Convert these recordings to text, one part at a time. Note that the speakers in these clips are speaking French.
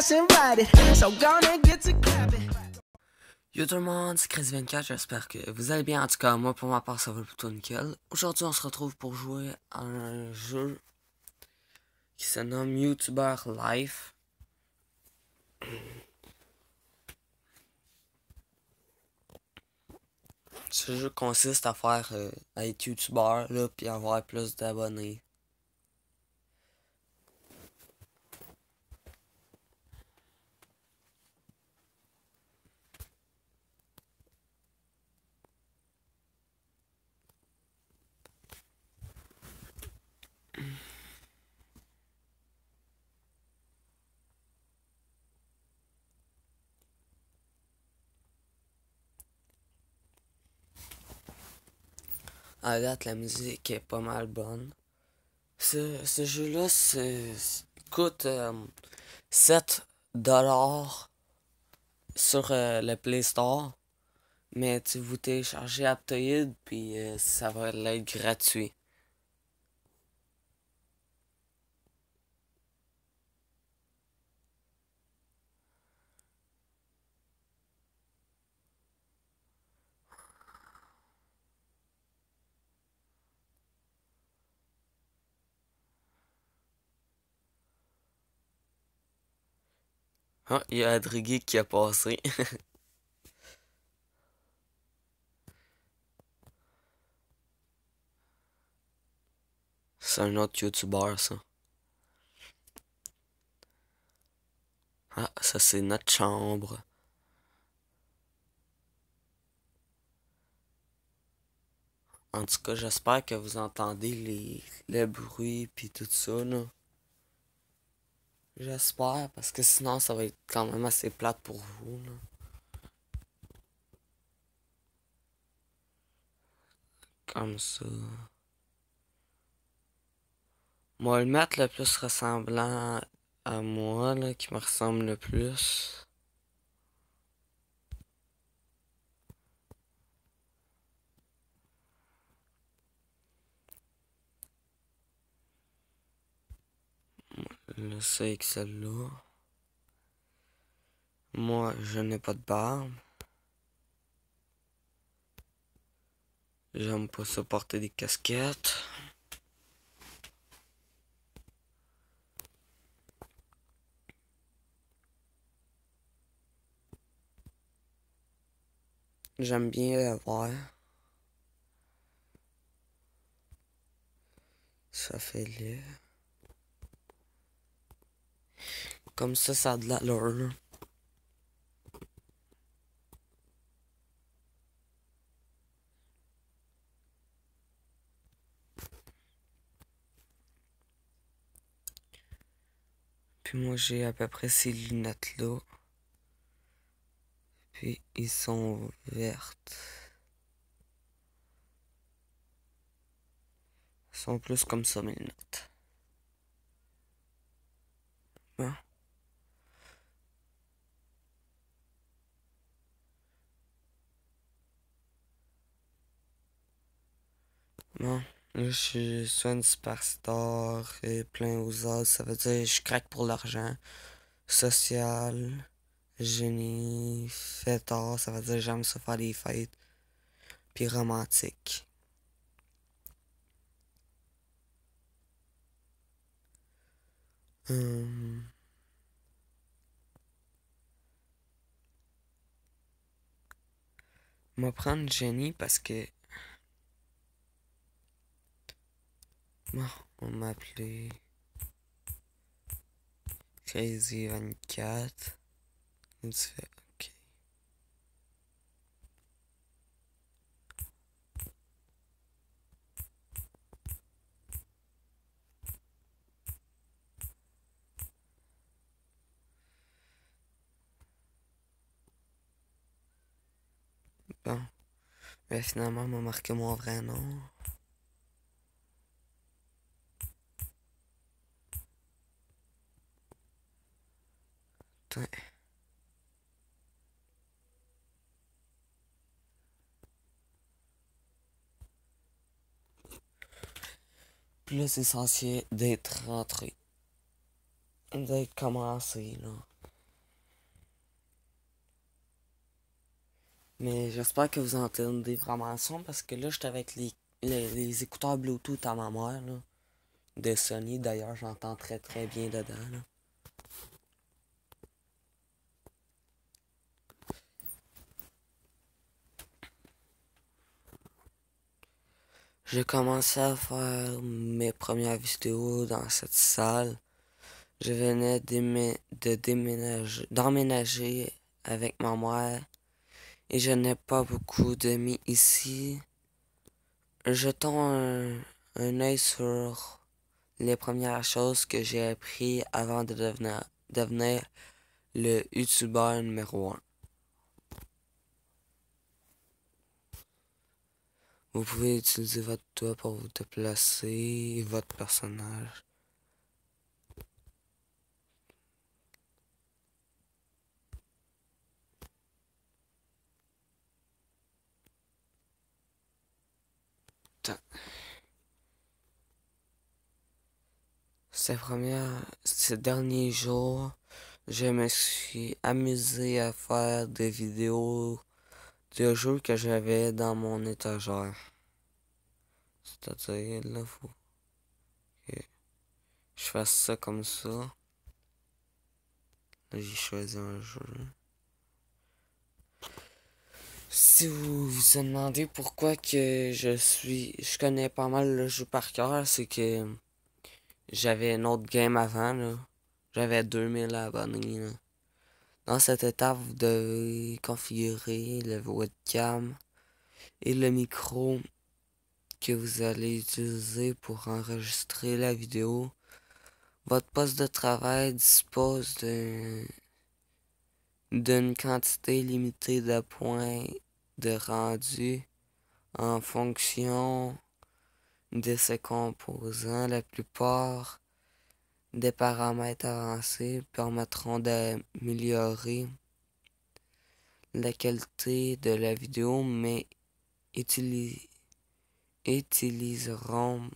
ass invited, so gonna get to clapping. Yo tout le monde, c'est Chris24, j'espère que vous allez bien. En tout cas, moi pour ma part, ça va plutôt nickel. Aujourd'hui, on se retrouve pour jouer à un jeu qui se nomme YouTuber Life. Ce jeu consiste à faire à être YouTuber là, puis avoir plus d'abonnés. À date, la musique est pas mal bonne. Ce jeu-là coûte 7$ sur le Play Store. Mais tu vous téléchargez Aptoide, puis ça va être gratuit. Ah, il y a Adrigui qui a passé. C'est un autre YouTuber, ça. Ah, ça c'est notre chambre. En tout cas, j'espère que vous entendez les bruits puis tout ça, là. J'espère, parce que sinon ça va être quand même assez plate pour vous, là. Comme ça. Moi, le mettre le plus ressemblant à moi, là, qui me ressemble le plus. Là, c'est avec celle-là. Moi, je n'ai pas de barbe. J'aime pas ça porter des casquettes. J'aime bien le vert. Ça fait laid. Comme ça a de l'allure, là. Puis moi, j'ai à peu près ces lunettes-là. Puis ils sont vertes. Ils sont plus comme ça, mes lunettes. Bon. Bon. Là, je suis soit une superstar et plein aux autres. Ça veut dire que je craque pour l'argent. Social. Génie. Fêtard. Ça veut dire que j'aime ça faire des fêtes. Puis romantique. On va prendre Jenny parce que... Bon, on m'a appelé Crazy24. Et tu fais OK. Bon. Mais finalement, on m'a marqué mon vrai nom. Ouais. Puis là, c'est censé d'être rentré. D'être commencé, là. Mais j'espère que vous entendez vraiment le son parce que là, j'étais avec les écouteurs Bluetooth à ma mère, là, de Sony. D'ailleurs, j'entends très très bien dedans, là. J'ai commencé à faire mes premières vidéos dans cette salle. Je venais d'emménager avec ma mère et je n'ai pas beaucoup d'amis ici. Jetons un œil sur les premières choses que j'ai appris avant de devenir le youtubeur numéro 1. Vous pouvez utiliser votre doigt pour vous déplacer et votre personnage. Ces derniers jours, je me suis amusé à faire des vidéos de jeux que j'avais dans mon étagère. C'est-à-dire, là, faut que je fasse ça comme ça. Là, j'ai choisi un jeu. Si vous vous demandez pourquoi que je connais pas mal le jeu par cœur, c'est que j'avais une autre game avant, là. J'avais 2000 abonnés, là. Dans cette étape, vous devez configurer le webcam et le micro que vous allez utiliser pour enregistrer la vidéo. Votre poste de travail dispose d'une quantité limitée de points de rendu en fonction de ses composants. La plupart des paramètres avancés permettront d'améliorer la qualité de la vidéo, mais utiliseront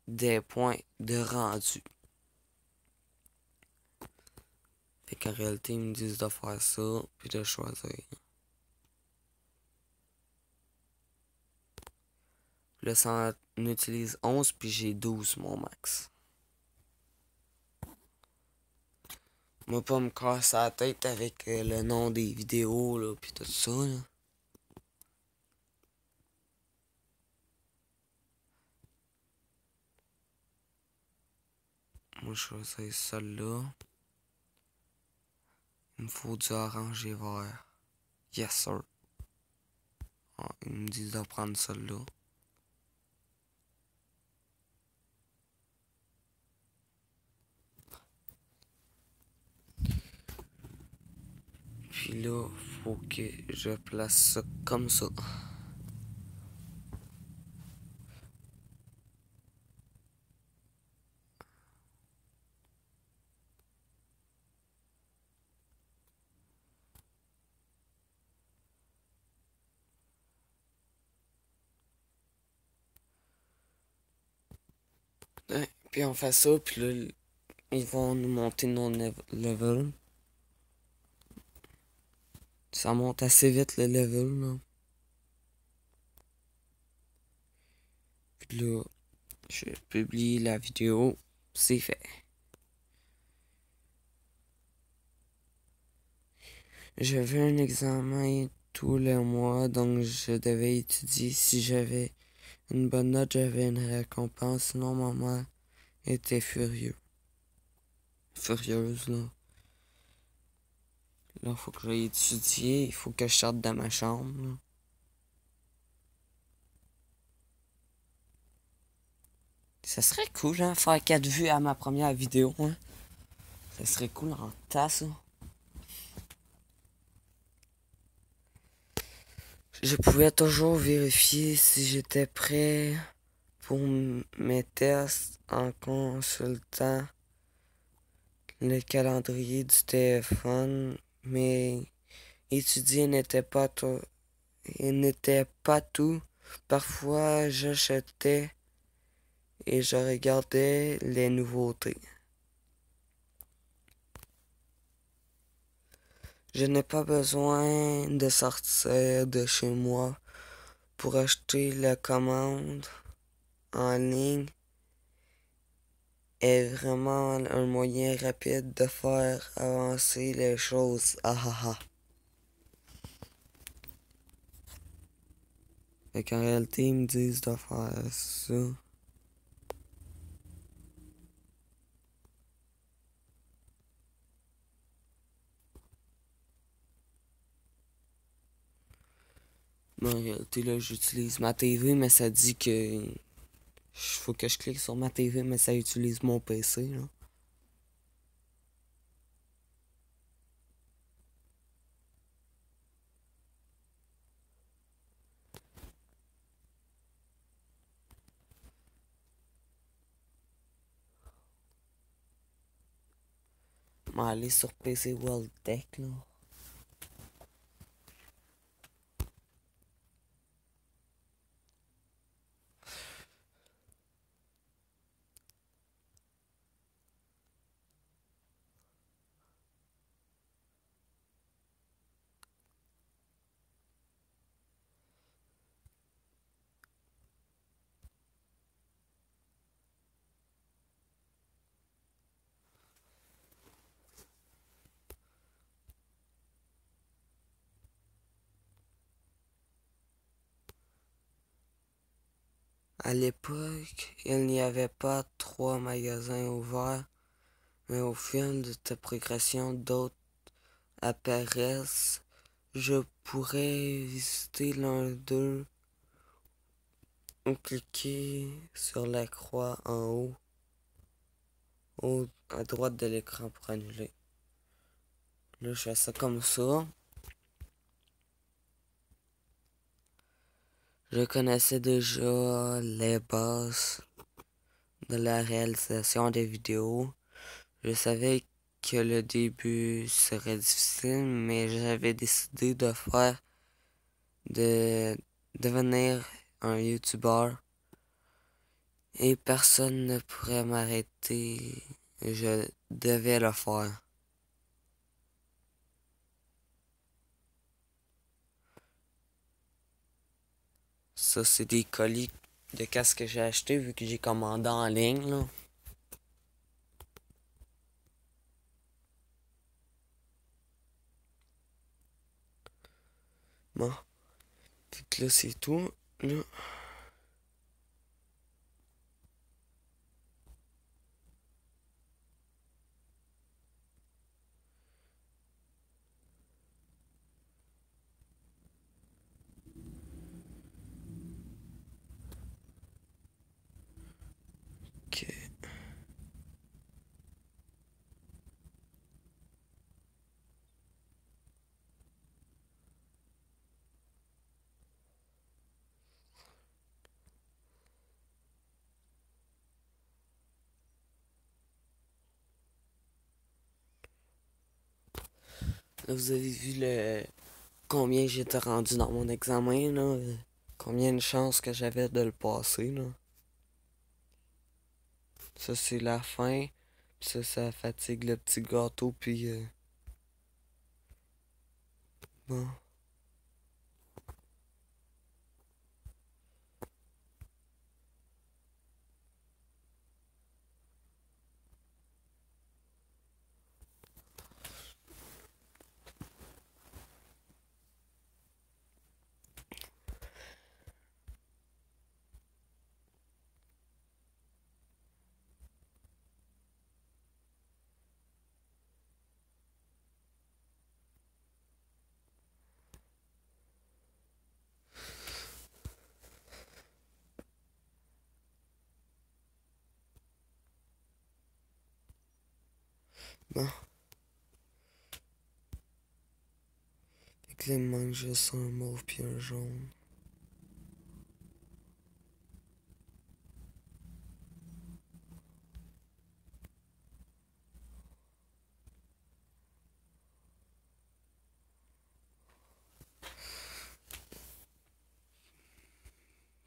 des points de rendu. Fait qu'en réalité, ils me disent de faire ça, puis de choisir. Là, ça en utilise 11, puis j'ai 12, mon max. Moi, pas me casser la tête avec le nom des vidéos, là, puis tout ça, là. Moi, je choisis celle-là. Il me faut du orange et vert. Yes, sir. Ah, ils me disent de prendre celle-là. Puis là, faut que je place ça comme ça. Ouais, puis on fait ça, puis là, ils vont nous monter nos level. Ça monte assez vite le level, là. Puis là, je publie la vidéo. C'est fait. J'avais un examen tous les mois, donc je devais étudier. Si j'avais une bonne note, j'avais une récompense. Sinon, ma mère était furieuse, là. Là, il faut que j'aille étudier. Il faut que je sorte de ma chambre, là. Ça serait cool, hein, faire 4 vues à ma première vidéo, hein. Ça serait cool en tas, ça. Je pouvais toujours vérifier si j'étais prêt pour mes tests en consultant le calendrier du téléphone, mais étudier n'était pas tout. Parfois, j'achetais et je regardais les nouveautés. Je n'ai pas besoin de sortir de chez moi pour acheter la commande en ligne est vraiment un moyen rapide de faire avancer les choses. Ah ah ah. Fait qu'en réalité, ils me disent de faire ça. Mais en réalité, là, j'utilise ma TV, mais ça dit que faut que je clique sur ma TV, mais ça utilise mon PC, là. Je vais aller sur PC World Tech, là. À l'époque, il n'y avait pas 3 magasins ouverts, mais au fil de ta progression, d'autres apparaissent. Je pourrais visiter l'un d'eux ou cliquer sur la croix en haut à droite de l'écran pour annuler. Là, je fais ça comme ça. Je connaissais déjà les bases de la réalisation des vidéos. Je savais que le début serait difficile, mais j'avais décidé de devenir un YouTuber et personne ne pourrait m'arrêter. Je devais le faire. Ça, c'est des colis de casque que j'ai acheté vu que j'ai commandé en ligne, là. Bon, fait que là, c'est tout. Là. Ok. Là, vous avez vu combien j'étais rendu dans mon examen, là. Combien de chances que j'avais de le passer, là. Ça, c'est la fin. Puis ça fatigue le petit gâteau, puis... bon. Bon. Fait que là, il me manque juste un mauve puis un jaune.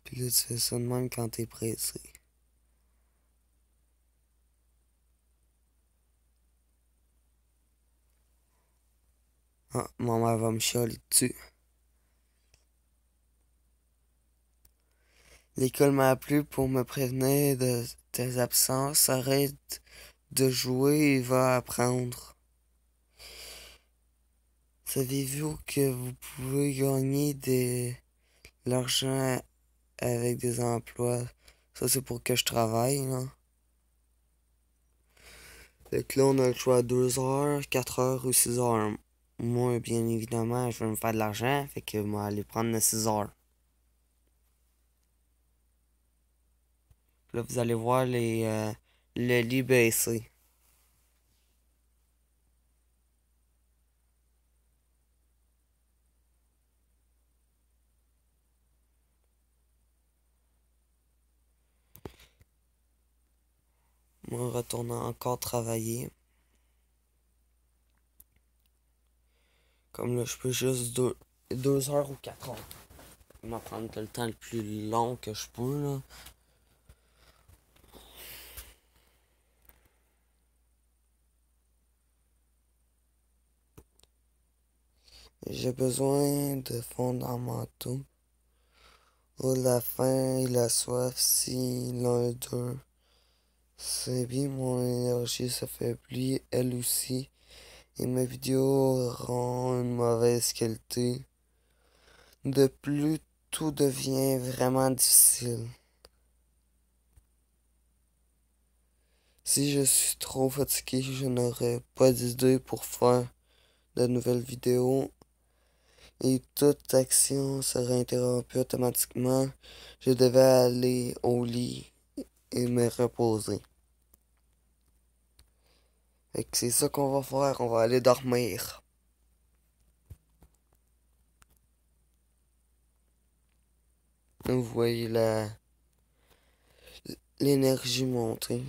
Puis là, tu fais ça de même quand t'es pressé. Ah, ma mère va me chialer dessus. L'école m'a appelé pour me prévenir de tes absences. Arrête de jouer et va apprendre. Savez-vous que vous pouvez gagner de l'argent avec des emplois? Ça, c'est pour que je travaille, là. Fait que là, on a le choix à 2 heures, 4 heures ou 6 heures. Moi, bien évidemment, je veux me faire de l'argent, fait que moi, aller prendre les 6 heures. Là, vous allez voir le lit baissé. Moi, retournant encore travailler. Comme là, je peux juste 2 heures ou 4 heures. Je vais m'en prendre le temps le plus long que je peux, là. J'ai besoin de fondamentaux. Ou la faim et la soif, si l'un d'eux. C'est bien, mon énergie s'affaiblit, elle aussi. Et mes vidéos rendent une mauvaise qualité. De plus, tout devient vraiment difficile. Si je suis trop fatigué, je n'aurai pas d'idée pour faire de nouvelles vidéos. Et toute action sera interrompue automatiquement. Je devais aller au lit et me reposer. Fait que c'est ça qu'on va faire, on va aller dormir. Vous voyez l'énergie monter.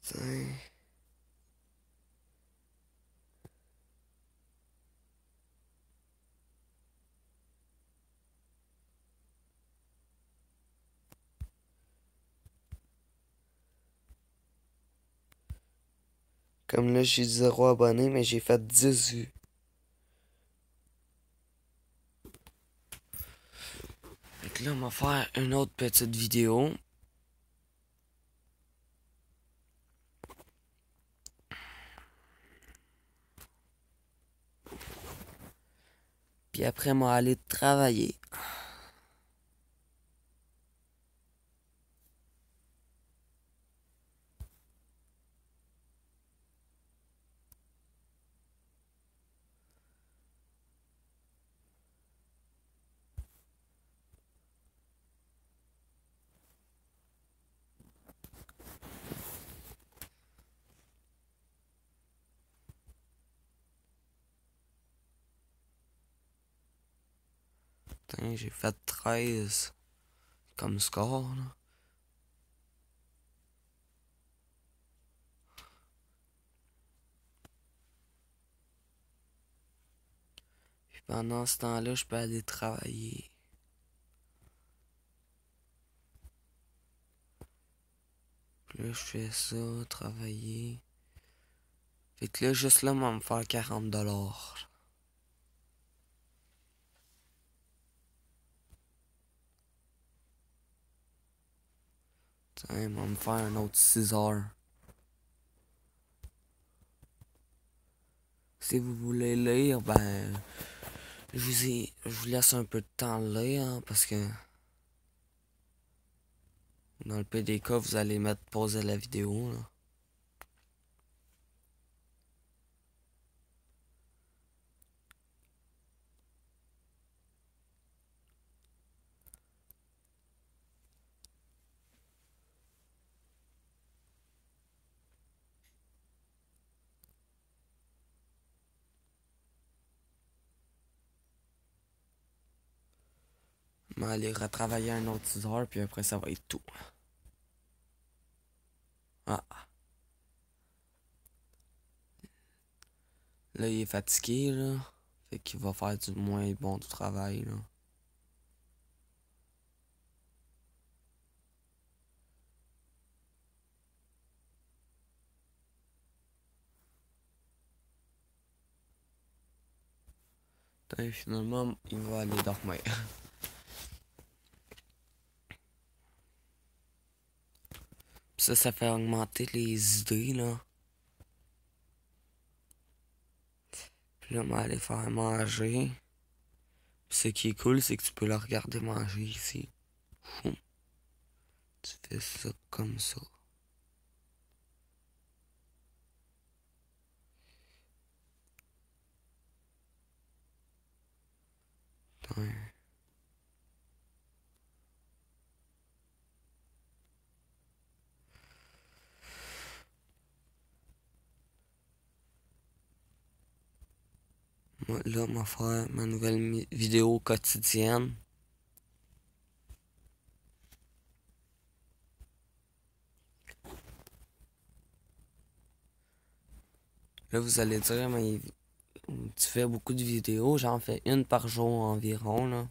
Tiens. Comme là, j'ai 0 abonnés, mais j'ai fait 10 vues. Fait que là, on va faire une autre petite vidéo. Puis après, on va aller travailler. Putain, j'ai fait 13 comme score, là. Puis pendant ce temps-là, je peux aller travailler. Puis là, je fais ça, travailler. Fait que là, juste là, on va me faire 40$. Tiens, on va me faire un autre 6 heures. Si vous voulez lire, ben, je vous laisse un peu de temps de lire, hein, parce que dans le PDK, vous allez mettre pause à la vidéo, là. Je vais aller retravailler un autre 6 heures, puis après, ça va être tout. Ah. Là, il est fatigué, là. Fait qu'il va faire du moins bon du travail, là. Et finalement, il va aller dormir. Pis ça fait augmenter les idées, là. Puis là, on va aller faire manger. Pis ce qui est cool, c'est que tu peux le regarder manger ici. Fou. Tu fais ça comme ça. Ouais. Moi, là, on va faire ma nouvelle vidéo quotidienne. Là, vous allez dire, mais tu fais beaucoup de vidéos. J'en fais une par jour environ, là.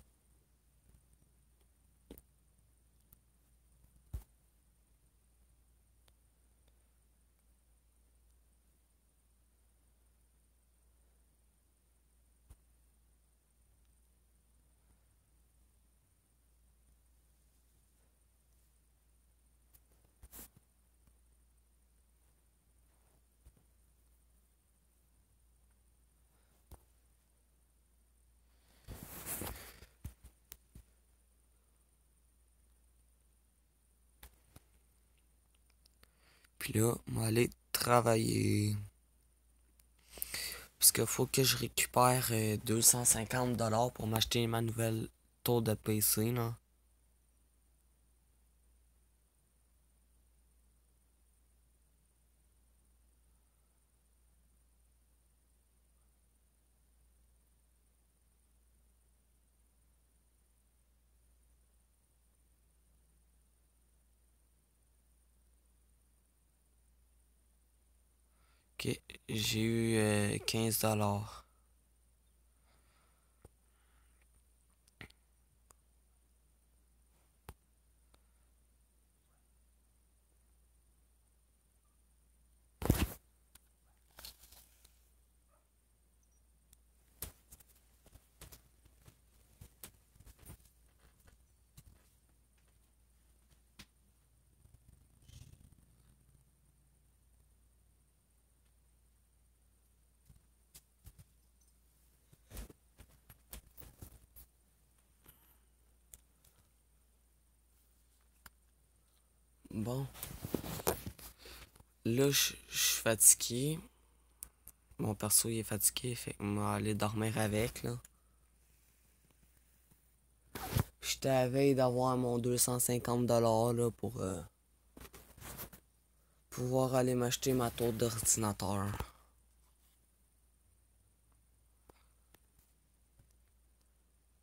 Puis là, on va aller travailler. Parce qu'il faut que je récupère 250$ pour m'acheter ma nouvelle tour de PC, là. Ok, j'ai eu 15$. Bon, là, je suis fatigué. Mon perso, il est fatigué, fait qu'on va aller dormir avec, là. J'étais à la veille d'avoir mon 250$ là, pour pouvoir aller m'acheter ma tour d'ordinateur.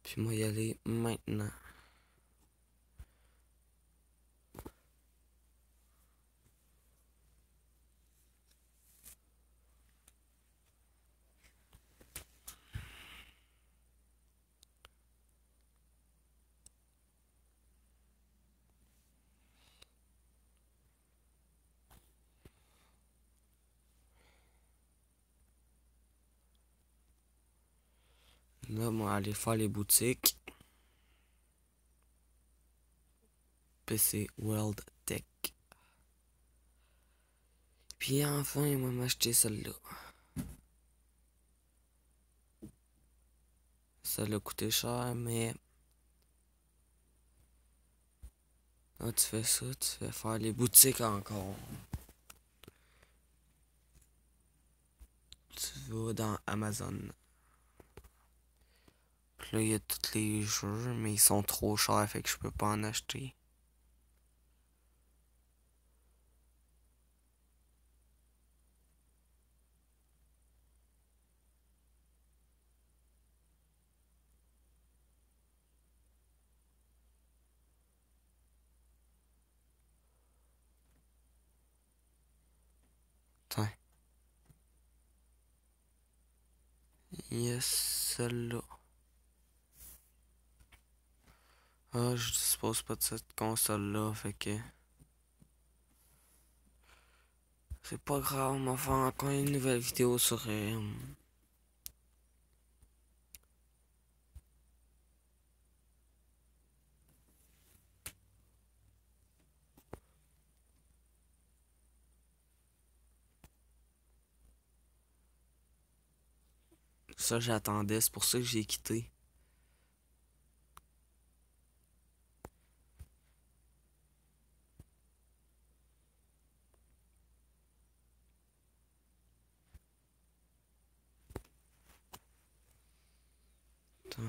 Puis moi y aller maintenant. Là, moi aller faire les boutiques. PC World Tech. Puis enfin, il va m'acheter celle-là. Ça l'a coûté cher, mais... Là, tu fais ça, tu fais faire les boutiques encore. Tu vas dans Amazon. Puis là, il y a tous les jeux, mais ils sont trop chers, fait que je peux pas en acheter. Attends. Yes, celle-là. Ah, je dispose pas de cette console-là, fait que... C'est pas grave, on va faire encore une nouvelle vidéo sur... Ça, j'attendais, c'est pour ça que j'ai quitté. Attends.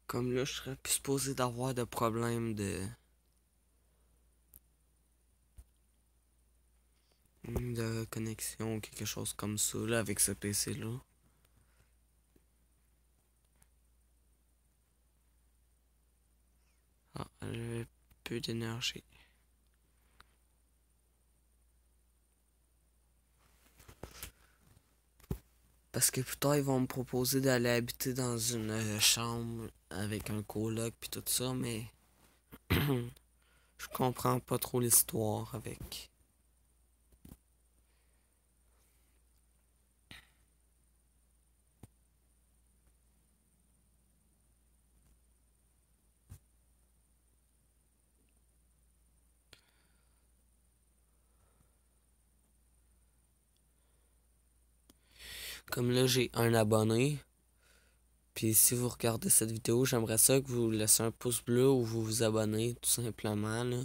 Comme là, je serais plus supposé d'avoir de problèmes de connexion ou quelque chose comme ça, là, avec ce PC-là. Ah, j'avais peu d'énergie. Parce que plus tard, ils vont me proposer d'aller habiter dans une chambre avec un coloc puis tout ça, mais je comprends pas trop l'histoire avec. Comme là, j'ai un abonné. Puis si vous regardez cette vidéo, j'aimerais ça que vous laissez un pouce bleu ou vous vous abonnez, tout simplement, là.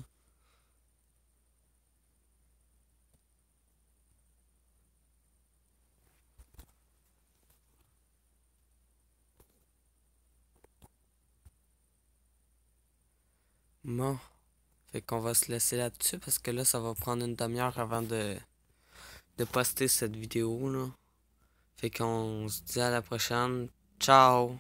Bon. Fait qu'on va se laisser là-dessus parce que là, ça va prendre une demi-heure avant de poster cette vidéo, là. Fait qu'on se dit à la prochaine. Ciao!